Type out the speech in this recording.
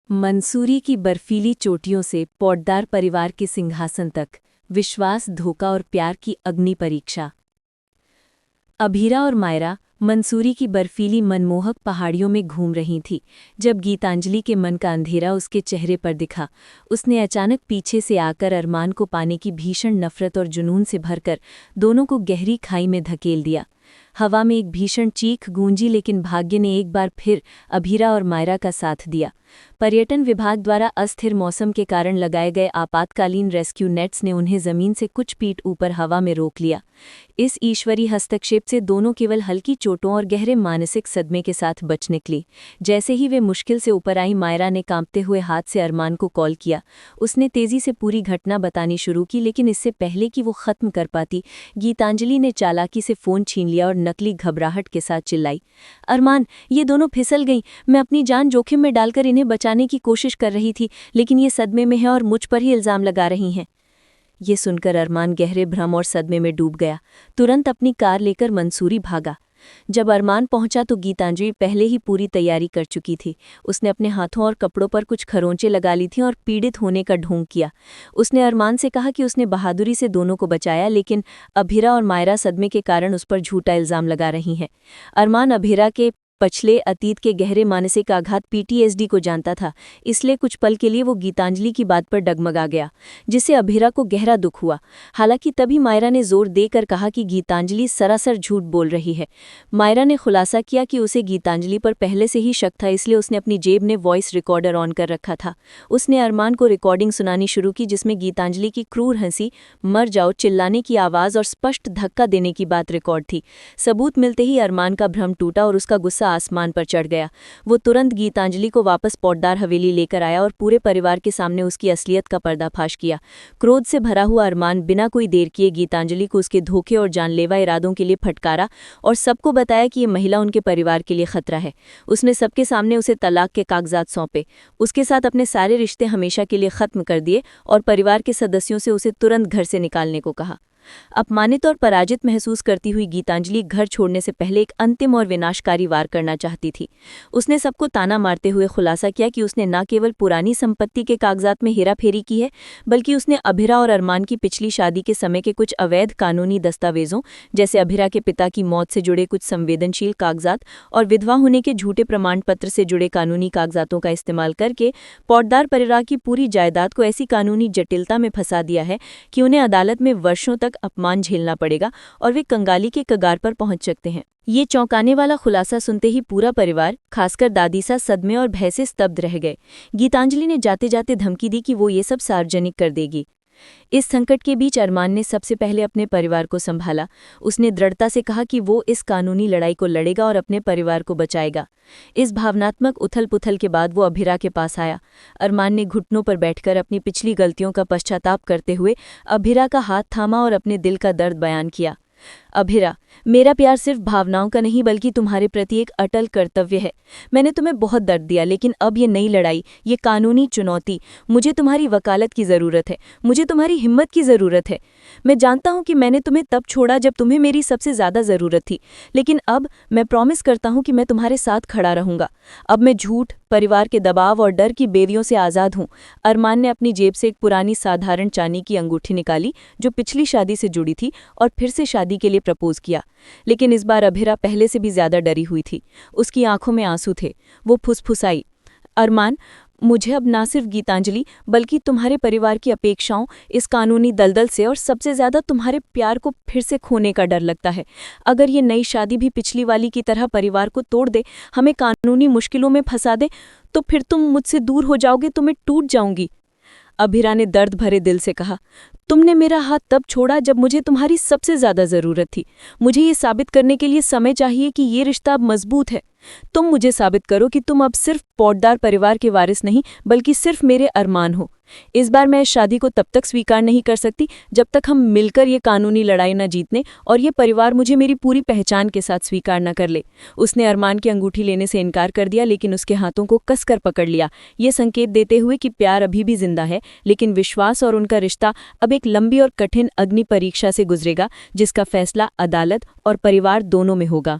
मंसूरी की बर्फीली चोटियों से पौटदार परिवार के सिंहासन तक, विश्वास, धोखा और प्यार की अग्नि परीक्षा। अभीरा और मायरा मंसूरी की बर्फीली मनमोहक पहाड़ियों में घूम रही थी जब गीतांजलि के मन का अंधेरा उसके चेहरे पर दिखा। उसने अचानक पीछे से आकर अरमान को पाने की भीषण नफरत और जुनून से भरकर दोनों को गहरी खाई में धकेल दिया। हवा में एक भीषण चीख गूंजी, लेकिन भाग्य ने एक बार फिर अभीरा और मायरा का साथ दिया। पर्यटन विभाग द्वारा अस्थिर मौसम के कारण लगाए गए आपातकालीन रेस्क्यू नेट्स ने उन्हें जमीन से कुछ फीट ऊपर हवा में रोक लिया। इस ईश्वरी हस्तक्षेप से दोनों केवल हल्की चोटों और गहरे मानसिक सदमे के साथ बच निकली। जैसे ही वे मुश्किल से ऊपर आई, मायरा ने कांपते हुए हाथ से अरमान को कॉल किया। उसने तेजी से पूरी घटना बतानी शुरू की, लेकिन इससे पहले कि वो खत्म कर पाती, गीतांजलि ने चालाकी से फोन छीन लिया और नकली घबराहट के साथ चिल्लाई, अरमान, ये दोनों फिसल गईं। मैं अपनी जान जोखिम में डालकर इन्हें बचाने की कोशिश कर रही थी, लेकिन ये सदमे में है और मुझ पर ही इल्जाम लगा रही हैं। ये सुनकर अरमान गहरे भ्रम और सदमे में डूब गया। तुरंत अपनी कार लेकर मंसूरी भागा। जब अरमान पहुंचा तो गीतांजलि पहले ही पूरी तैयारी कर चुकी थी। उसने अपने हाथों और कपड़ों पर कुछ खरोंचे लगा ली थीं और पीड़ित होने का ढोंग किया। उसने अरमान से कहा कि उसने बहादुरी से दोनों को बचाया, लेकिन अभीरा और मायरा सदमे के कारण उस पर झूठा इल्जाम लगा रही हैं। अरमान अभीरा के पिछले अतीत के गहरे मानसिक आघात पीटीएसडी को जानता था, इसलिए कुछ पल के लिए वो गीतांजलि की बात पर डगमगा गया, जिससे अभीरा को गहरा दुख हुआ। हालांकि तभी मायरा ने जोर देकर कहा कि गीतांजलि सरासर झूठ बोल रही है। मायरा ने खुलासा किया कि उसे गीतांजलि पर पहले से ही शक था, इसलिए उसने अपनी जेब में वॉइस रिकॉर्डर ऑन कर रखा था। उसने अरमान को रिकॉर्डिंग सुनानी शुरू की, जिसमें गीतांजलि की क्रूर हंसी, मर जाओ, चिल्लाने की आवाज़ और स्पष्ट धक्का देने की बात रिकॉर्ड थी। सबूत मिलते ही अरमान का भ्रम टूटा और उसका गुस्सा आसमान पर चढ़ गया। वो तुरंत गीतांजलि को वापस पौटदार हवेली लेकर आया और पूरे परिवार के सामने उसकी असलियत का पर्दाफाश किया। क्रोध से भरा हुआ अरमान बिना कोई देर किए गीतांजलि को उसके धोखे और जानलेवा इरादों के लिए फटकारा और सबको बताया कि ये महिला उनके परिवार के लिए खतरा है। उसने सबके सामने उसे तलाक के कागजात सौंपे, उसके साथ अपने सारे रिश्ते हमेशा के लिए खत्म कर दिए और परिवार के सदस्यों से उसे तुरंत घर से निकालने को कहा। अपमानित और पराजित महसूस करती हुई गीतांजलि घर छोड़ने से पहले एक अंतिम और विनाशकारी वार करना चाहती थी। उसने सबको ताना मारते हुए खुलासा किया कि उसने न केवल पुरानी संपत्ति के कागजात में हेराफेरी की है, बल्कि उसने अभीरा और अरमान की पिछली शादी के समय के कुछ अवैध कानूनी दस्तावेजों, जैसे अभीरा के पिता की मौत से जुड़े कुछ संवेदनशील कागजात और विधवा होने के झूठे प्रमाण पत्र से जुड़े कानूनी कागजातों का इस्तेमाल करके पौटदार परिवार की पूरी जायदाद को ऐसी कानूनी जटिलता में फंसा दिया है कि उन्हें अदालत में वर्षों तक अपमान झेलना पड़ेगा और वे कंगाली के कगार पर पहुंच सकते हैं। ये चौंकाने वाला खुलासा सुनते ही पूरा परिवार, खासकर दादीसा, सदमे और भय से स्तब्ध रह गए। गीतांजलि ने जाते जाते धमकी दी कि वो ये सब सार्वजनिक कर देगी। इस संकट के बीच अरमान ने सबसे पहले अपने परिवार को संभाला। उसने दृढ़ता से कहा कि वो इस कानूनी लड़ाई को लड़ेगा और अपने परिवार को बचाएगा। इस भावनात्मक उथल-पुथल के बाद वो अभीरा के पास आया। अरमान ने घुटनों पर बैठकर अपनी पिछली गलतियों का पश्चाताप करते हुए अभीरा का हाथ थामा और अपने दिल का दर्द बयान किया। अभीरा, मेरा प्यार सिर्फ भावनाओं का नहीं बल्कि तुम्हारे प्रति एक अटल कर्तव्य है। मैंने तुम्हें बहुत दर्द दिया, लेकिन अब ये नई लड़ाई, ये कानूनी चुनौती, मुझे तुम्हारी वकालत की ज़रूरत है, मुझे तुम्हारी हिम्मत की ज़रूरत है। मैं जानता हूँ कि मैंने तुम्हें तब छोड़ा जब तुम्हें मेरी सबसे ज़्यादा ज़रूरत थी, लेकिन अब मैं प्रॉमिस करता हूँ कि मैं तुम्हारे साथ खड़ा रहूँगा। अब मैं झूठ, परिवार के दबाव और डर की बेड़ियों से आज़ाद हूँ। अरमान ने अपनी जेब से एक पुरानी साधारण चांदी की अंगूठी निकाली जो पिछली शादी से जुड़ी थी और फिर से शादी के लिए प्रपोज किया। लेकिन इस बार अभीरा पहले से भी ज्यादा डरी हुई थी। उसकी आंखों में आंसू थे। वो फुसफुसाई, अरमान, मुझे अब ना सिर्फ गीतांजलि बल्कि तुम्हारे परिवार की अपेक्षाओं, इस कानूनी दलदल से और सबसे ज्यादा तुम्हारे प्यार को फिर से खोने का डर लगता है। अगर ये नई शादी भी पिछली वाली की तरह परिवार को तोड़ दे, हमें कानूनी मुश्किलों में फंसा दे, तो फिर तुम मुझसे दूर हो जाओगे तो मैं टूट जाऊंगी। अभीरा ने दर्द भरे दिल से कहा, तुमने मेरा हाथ तब छोड़ा जब मुझे तुम्हारी सबसे ज्यादा जरूरत थी। मुझे ये साबित करने के लिए समय चाहिए कि ये रिश्ता अब मजबूत है। तुम मुझे साबित करो कि तुम अब सिर्फ पौटदार परिवार के वारिस नहीं बल्कि सिर्फ मेरे अरमान हो। इस बार मैं इस शादी को तब तक स्वीकार नहीं कर सकती जब तक हम मिलकर ये कानूनी लड़ाई न जीतने और ये परिवार मुझे मेरी पूरी पहचान के साथ स्वीकार न कर ले। उसने अरमान की अंगूठी लेने से इनकार कर दिया, लेकिन उसके हाथों को कसकर पकड़ लिया, ये संकेत देते हुए कि प्यार अभी भी जिंदा है, लेकिन विश्वास और उनका रिश्ता अब एक लंबी और कठिन अग्नि परीक्षा से गुजरेगा, जिसका फैसला अदालत और परिवार दोनों में होगा।